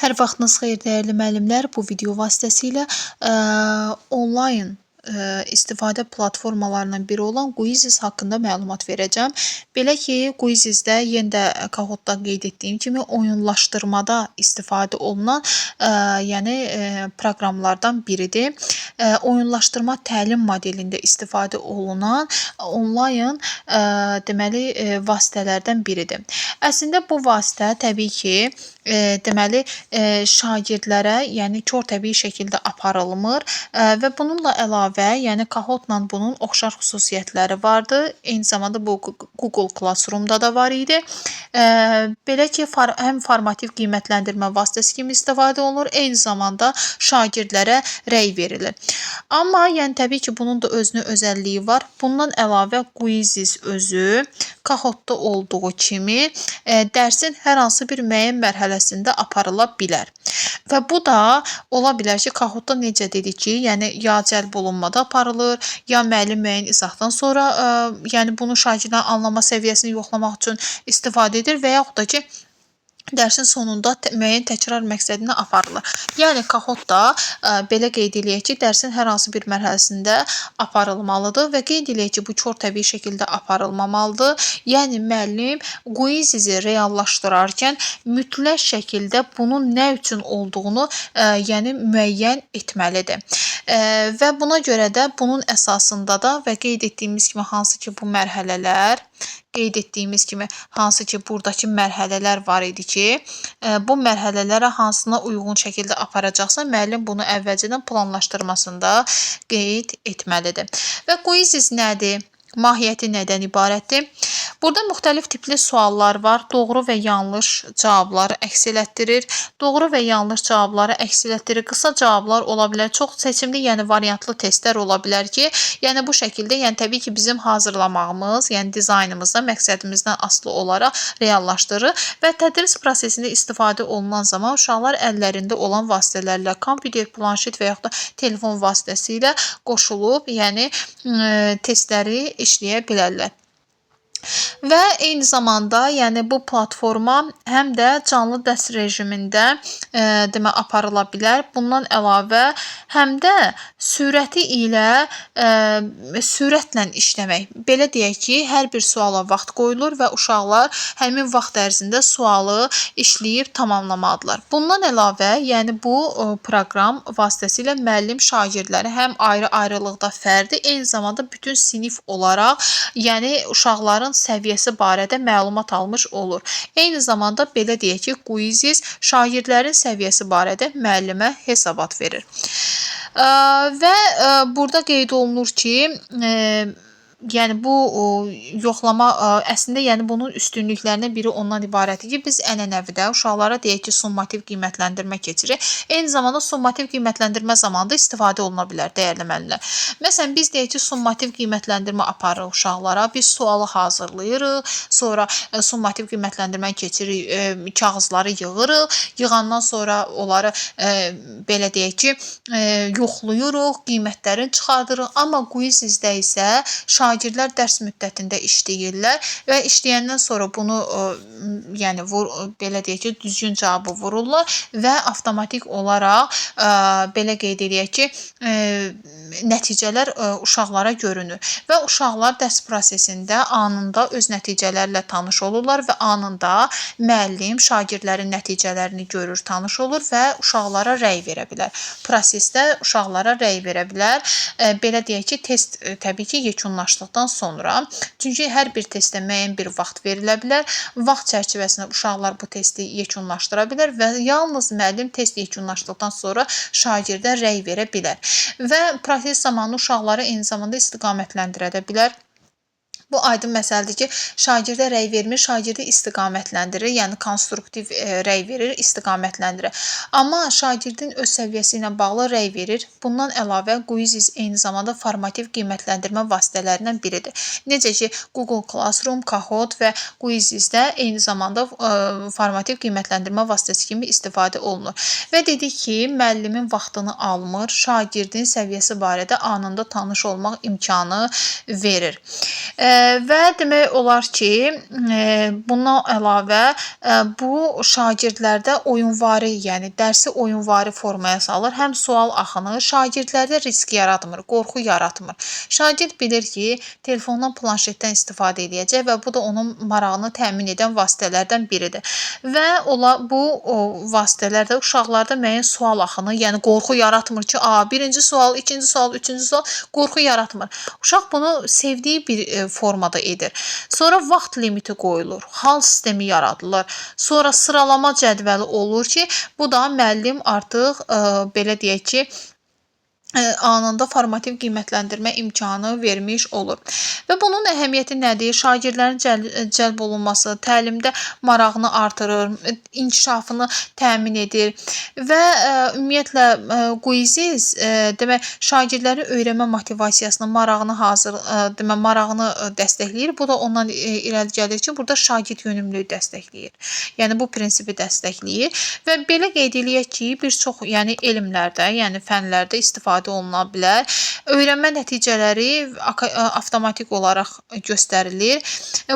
Hər vaxtınız xeyir dəyərli müəllimlər. Bu video vasitəsilə onlayn istifadə platformalarından biri olan Quizzes haqqında məlumat verəcəm. Belə ki, Quizzesdə yenə də Kahootda qeyd etdiyim kimi oyunlaşdırmada istifadə olunan proqramlardan biridir. Oyunlaşdırma təlim modelində istifadə olunan onlayn deməli vasitələrdən biridir. Əslində bu vasitə təbii ki, şagirdlərə, yəni kör-təbii şəkildə aparılmır və bununla əlavə, yəni Kahootla bunun oxşar xüsusiyyətləri vardı. Eyni zamanda bu Google Classroom-da da var idi. Belə ki, həm formativ qiymətləndirmə vasitəsi kimi istifadə olunur, eyni zamanda şagirdlərə rəy verilir. Amma yəni təbii ki, bunun da özünün özəlliyi var. Bundan əlavə Quizzes özü Kahootda olduğu kimi dərsin hər hansı bir müəyyən mərhələsində aparıla bilər. Və bu da ola bilər ki, Kahootda necə dedik ki, yəni ya cəlb olunmada aparılır, ya müəllim müəyyən izahdan sonra yəni bunu şagirdlərin anlama səviyyəsini yoxlamaq üçün istifadə edir və yaxud da ki, dərsin sonunda müəyyən təkrar məqsədinə aparılır. Yəni Kahootda belə qeyd eləyək ki, dərsin hər hansı bir mərhələsində aparılmalıdır və qeyd eləyək ki, bu kör-təbii şəkildə aparılmamalıdır. Yəni müəllim Quizzes'i reallaşdırarkən mütləq şəkildə bunun nə üçün olduğunu yəni müəyyən etməlidir. Və buna görə də bunun əsasında da və qeyd etdiyimiz kimi hansı ki bu mərhələlər, buradakı mərhələlər var idi ki, bu mərhələlərə hansına uyğun şəkildə aparacaqsa, müəllim bunu əvvəlcədən planlaşdırmasında qeyd etməlidir. Və Quizzes nədir? Mahiyyəti nədən ibarətdir? Burada müxtəlif tipli suallar var. Doğru və yanlış cavabları əks elətdirir. Doğru və yanlış cavabları əks elətdirir. Qısa cavablar ola bilər. Çox seçimli, yəni variantlı testlər ola bilər ki, yəni bu şəkildə, yəni təbii ki, bizim hazırlamağımız, yəni dizaynımızda məqsədimizdən asılı olaraq reallaşdırır və tədris prosesində istifadə olunan zaman uşaqlar əllərində olan vasitələrlə, kompüter, planşet və yaxud da telefon vasitəsilə qoşulub, yəni testləri işləyə bilərlər. Və eyni zamanda, yəni bu platforma həm də canlı dərs rejimində aparıla bilər. Bundan əlavə, həm də sürətlə işləmək. Belə deyək ki, hər bir suala vaxt qoyulur və uşaqlar həmin vaxt ərzində sualı işləyib tamamlamalıdırlar. Bundan əlavə, yəni bu proqram vasitəsilə müəllim şagirdləri həm ayrı-ayrılıqda fərdi, eyni zamanda bütün sinif olaraq, yəni uşaqların səviyyəsi barədə məlumat almış olur. Eyni zamanda belə deyək ki, Quizzes şagirdlərin səviyyəsi barədə müəllimə hesabat verir. Və burada qeyd olunur ki, yəni bu yoxlama əslində yəni bunun üstünlüklərindən biri ondan ibarətdir ki, biz ənənəvidə uşaqlara deyək ki, summativ qiymətləndirmə keçirir. Eyni zamanda summativ qiymətləndirmə zamanında istifadə oluna bilər, dəyərli müəllimlər. Məsələn, biz deyək ki, summativ qiymətləndirmə aparırıq uşaqlara, biz sualı hazırlayırıq, sonra summativ qiymətləndirmə keçiririk, kağızları yığırıq, yığandan sonra onları belə deyək ki, yoxlayırıq, qiymətlərini çıxardırıq. Amma Quizzesdə isə şagirdlər dərs müddətində işləyirlər və işləyəndən sonra bunu yəni belə deyək ki, düzgün cavabı vururlar və avtomatik olaraq belə qeyd edək ki, nəticələr uşaqlara görünür və uşaqlar dərs prosesində anında öz nəticələrlə tanış olurlar və anında müəllim şagirdlərin nəticələrini görür, tanış olur və uşaqlara rəy verə bilər. Prosesdə uşaqlara rəy verə bilər. Belə deyək ki, test təbii ki, yekunlaşdıqdan sonra, çünki hər bir testə müəyyən bir vaxt verilə bilər. Vaxt çərçivəsində uşaqlar bu testi yekunlaşdıra bilər və yalnız müəllim test yekunlaşdıqdan sonra şagirdə rəy verə bilər. Və proses zamanı uşaqları eyni zamanda istiqamətləndirə də bilər. Bu aydın məsələdir ki, şagirdə rəy vermir, şagirdi istiqamətləndirir, yəni konstruktiv rəy verir, istiqamətləndirir. Amma şagirdin öz səviyyəsi ilə bağlı rəy verir. Bundan əlavə Quizzes eyni zamanda formativ qiymətləndirmə vasitələrindən biridir. Necə ki, Google Classroom, Kahoot və Quizzesdə eyni zamanda formativ qiymətləndirmə vasitəsi kimi istifadə olunur. Və dedik ki, müəllimin vaxtını almır, şagirdin səviyyəsi barədə anında tanış olmaq imkanı verir. Və demək olar ki, bundan əlavə bu şagirdlərdə oyunvari, yəni dərsi oyunvari formaya salır. Həm sual axını şagirdlərdə risk yaratmır, qorxu yaratmır. Şagird bilir ki, telefondan, planşetdən istifadə edəcək və bu da onun marağını təmin edən vasitələrdən biridir. Və bu vasitələrdə uşaqlarda müəyyən sual axını, yəni qorxu yaratmır ki, birinci sual, ikinci sual, üçüncü sual qorxu yaratmır. Uşaq bunu sevdiyi bir formada edir. Sonra vaxt limiti qoyulur, hal sistemi yaradılır. Sonra sıralama cədvəli olur ki, bu da müəllim artıq belə deyək ki, anında formativ qiymətləndirmə imkanı vermiş olur. Və bunun əhəmiyyəti nədir? Şagirdlərin cəlb olunması təlimdə marağını artırır, inkişafını təmin edir və ümumiyyətlə quiz demək şagirdlərin öyrənmə motivasiyasını, marağını dəstəkləyir. Bu da ondan irəli gəlir ki, burada şagird yönümlülüyü dəstəkləyir. Yəni bu prinsipi dəstəkləyir və belə qeyd eləyək ki, bir çox yəni elmlərdə, yəni fənlərdə istifadə oluna bilər. Öyrənmə nəticələri avtomatik olaraq göstərilir.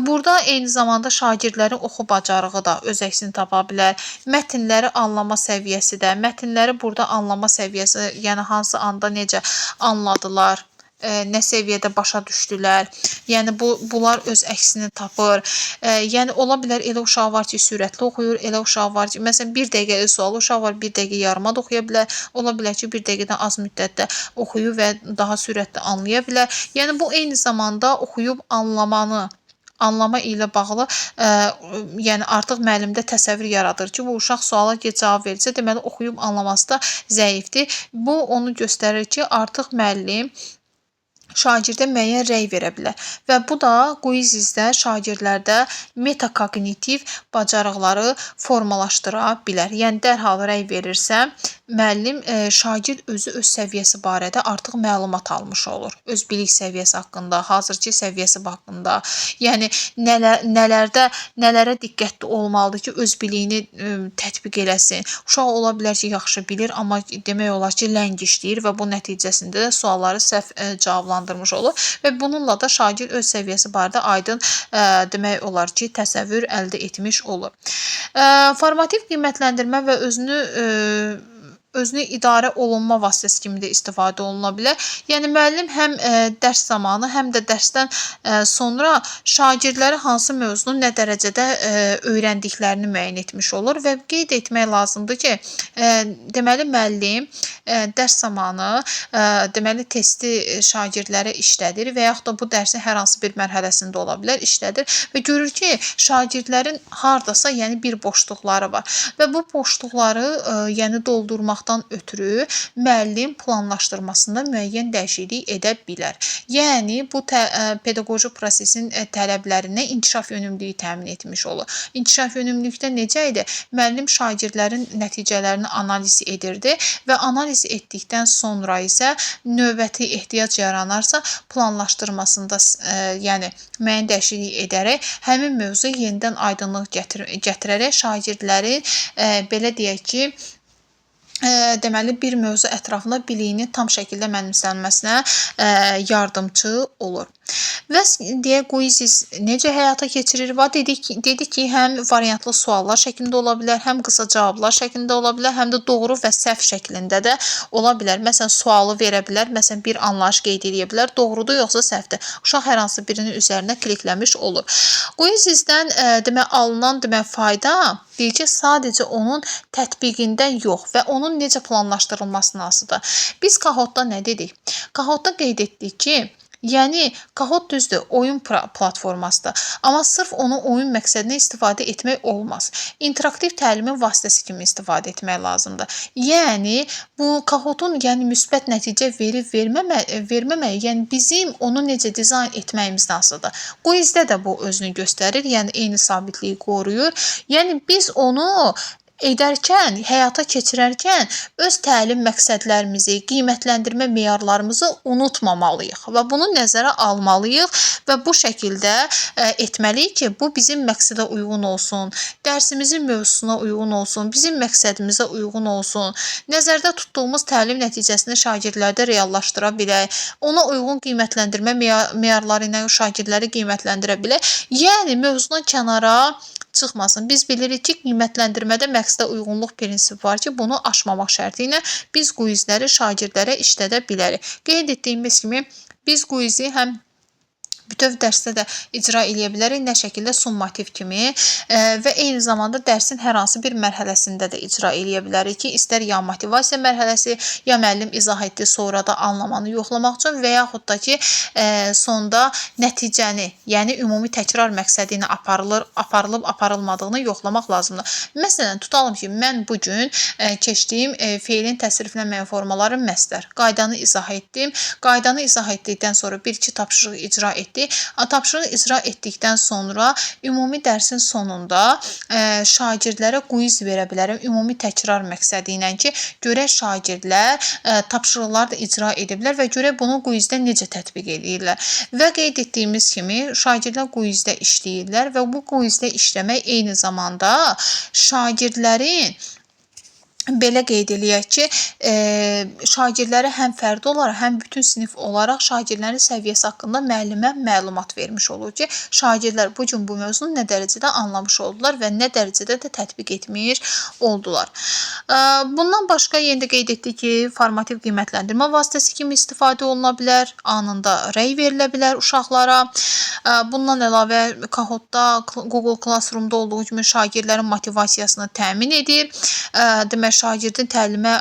Burada eyni zamanda şagirdlərin oxu bacarığı da öz əksini tapa bilər. Mətnləri anlama səviyyəsi də, mətnləri burada anlama səviyyəsi, yəni hansı anda necə anladılar, nə səviyyədə başa düşdülər. Yəni bunlar öz əksini tapır. Yəni ola bilər elə uşaq var ki, sürətli oxuyur, elə uşaq var ki, məsələn 1 dəqiqəlik sualı uşaq var 1 dəqiqə yarıma da oxuya bilər. Ola bilər ki, 1 dəqiqədən az müddətdə oxuyub və daha sürətli anlaya bilər. Yəni bu eyni zamanda oxuyub anlama ilə bağlı yəni artıq müəllimdə təsəvvür yaradır ki, bu uşaq suala gec cavab verirsə, deməli oxuyub anlaması da zəifdir. Bu onu göstərir ki, artıq müəllim şagirdə müəyyən rəy verə bilər və bu da quizizdə şagirdlərdə metakognitiv bacarıqları formalaşdıra bilər. Yəni dərhal rəy verirsə, müəllim şagird özü öz səviyyəsi barədə artıq məlumat almış olur. Öz bilik səviyyəsi haqqında, hazırki səviyyəsi haqqında, yəni nələrə diqqətli olmalıdır ki, öz biliyini tətbiq eləsin. Uşaq ola bilər ki, yaxşı bilir, amma demək olar ki, ləng işləyir və bu nəticəsində də sualları səhv cavablandırmış olur və bununla da şagird öz səviyyəsi barədə aydın demək olar ki, təsəvvür əldə etmiş olur. Formativ qiymətləndirmə və özünü idarə olunma vasitəsi kimi də istifadə oluna bilər. Yəni müəllim həm dərs zamanı, həm də dərsdən sonra şagirdləri hansı mövzunu nə dərəcədə öyrəndiklərini müəyyən etmiş olur və qeyd etmək lazımdır ki, deməli müəllim dərs zamanı deməli testi şagirdlərə işlədir və yaxud da bu dərsin hər hansı bir mərhələsində ola bilər, işlədir və görür ki, şagirdlərin hardasa yəni bir boşluqları var və bu boşluqları yəni doldurmaqdan ötürü müəllim planlaşdırmasında müəyyən dəyişiklik edə bilər. Yəni bu pedaqoji prosesin tələblərinə inkişaf yönümlülüyü təmin etmiş olur. İnkişaf yönümlülükdə necə idi? Müəllim şagirdlərin nəticələrini analiz edirdi və analiz etdikdən sonra isə növbəti ehtiyac yaranarsa planlaşdırmasında yəni müəyyən dəyişiklik edərək həmin mövzu yenidən aydınlıq gətirərək şagirdlərin belə deyək ki, deməli bir mövzu ətrafında biliyini tam şəkildə mənimsənməsinə yardımcı olur. Və deyək quiz necə həyata keçirir? Dedik ki, həm variantlı suallar şəklində ola bilər, həm qısa cavablar şəklində ola bilər, həm də doğru və səhv şəklində də ola bilər. Məsələn, sualı verə bilər, məsələn, bir anlayış qeyd edə bilər, doğrudur yoxsa səhvdir. Uşaq hər hansı birinin üzərinə klikləmiş olur. Quizizdən demək alınan fayda deyək ki, sadəcə onun tətbiqindən yox və onun necə planlaşdırılmasından asılıdır. Biz Kahootda nə dedik? Kahootda qeyd etdik ki, yəni Kahoot düzdür, oyun platformasıdır. Amma sırf onu oyun məqsədinə istifadə etmək olmaz. İnteraktiv təlimin vasitəsi kimi istifadə etmək lazımdır. Yəni bu Kahootun yəni müsbət nəticə verməməyi, yəni bizim onu necə dizayn etməyimizdən asılıdır. Quizdə də bu özünü göstərir, yəni eyni sabitliyi qoruyur. Yəni biz onu edərkən, həyata keçirərkən öz təlim məqsədlərimizi, qiymətləndirmə meyarlarımızı unutmamalıyıq və bunu nəzərə almalıyıq və bu şəkildə etməliyik ki, bu bizim məqsədə uyğun olsun, dərsimizin mövzusuna uyğun olsun, bizim məqsədimizə uyğun olsun, nəzərdə tutduğumuz təlim nəticəsini şagirdlərdə reallaşdıra bilək, ona uyğun qiymətləndirmə meyarları ilə şagirdləri qiymətləndirə bilək. Yəni mövzudan kənara çıxmasın. Biz bilirik ki, qiymətləndirmədə məqsədə uyğunluq prinsipi var ki, bunu aşmamaq şərti ilə biz quizləri şagirdlərə işlədə bilərik. Qeyd etdiyimiz kimi biz quizi həm bütöv dərsdə də icra edə bilərik, nə şəkildə summativ kimi və eyni zamanda dərsin hər hansı bir mərhələsində də icra edə bilərik ki, istər ya motivasiya mərhələsi, ya müəllim izah etdi, sonra da anlamanı yoxlamaq üçün və yaxud da ki, sonda nəticəni, yəni ümumi təkrar məqsədi ilə aparılıb-aparılmadığını yoxlamaq lazımdır. Məsələn, tutalım ki, mən bugün keçdiyim feilin təsriflənməyən formaları məstər. Qaydanı izah etdim. Qaydanı izah etdikdən sonra 1-2 tapşırıq icra etdim. Tapşırığı icra etdikdən sonra ümumi dərsin sonunda şagirdlərə quiz verə bilərəm. Ümumi təkrar məqsədi ilə ki, görək şagirdlər tapşırıqları da icra ediblər və görək bunu quizdə necə tətbiq edirlər. Və qeyd etdiyimiz kimi şagirdlər quizdə işləyirlər və bu quizdə işləmək eyni zamanda şagirdlərin belə qeyd eləyək ki, şagirdlərə həm fərdi olaraq, həm bütün sinif olaraq şagirdlərin səviyyəsi haqqında müəllimə məlumat vermiş olur ki, şagirdlər bu gün bu mövzunu nə dərəcədə anlamış oldular və nə dərəcədə də tətbiq etmiş oldular. Bundan başqa yenə də qeyd etdik ki, formativ qiymətləndirmə vasitəsi kimi istifadə oluna bilər, anında rəy verilə bilər uşaqlara. Bundan əlavə Kahootda, Google Classroomda olduğu kimi şagirdlərin motivasiyasını təmin edir. Demək, şagirdin təlimə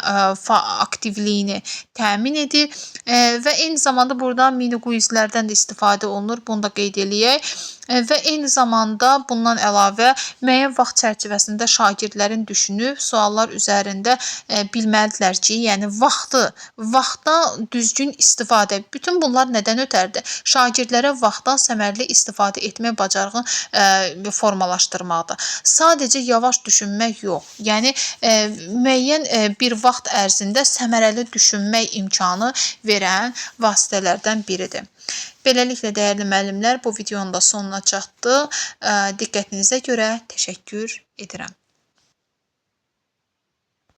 aktivliyini təmin edir və eyni zamanda burada mini quizlərdən də istifadə olunur. Bunu da qeyd eləyək. Və eyni zamanda bundan əlavə müəyyən vaxt çərçivəsində şagirdlərin düşünüb suallar üzərində bilməlidirlər ki, yəni vaxtdan düzgün istifadə. Bütün bunlar nədən ötəridir? Şagirdlərə vaxtdan səmərəli istifadə etmək bacarığını formalaşdırmaqdır. Sadəcə yavaş düşünmək yox. Yəni müəyyən bir vaxt ərzində səmərəli düşünmək imkanı verən vasitələrdən biridir. Beləliklə, dəyərli müəllimlər, bu videonun da sonuna çatdıq. Diqqətinizə görə təşəkkür edirəm.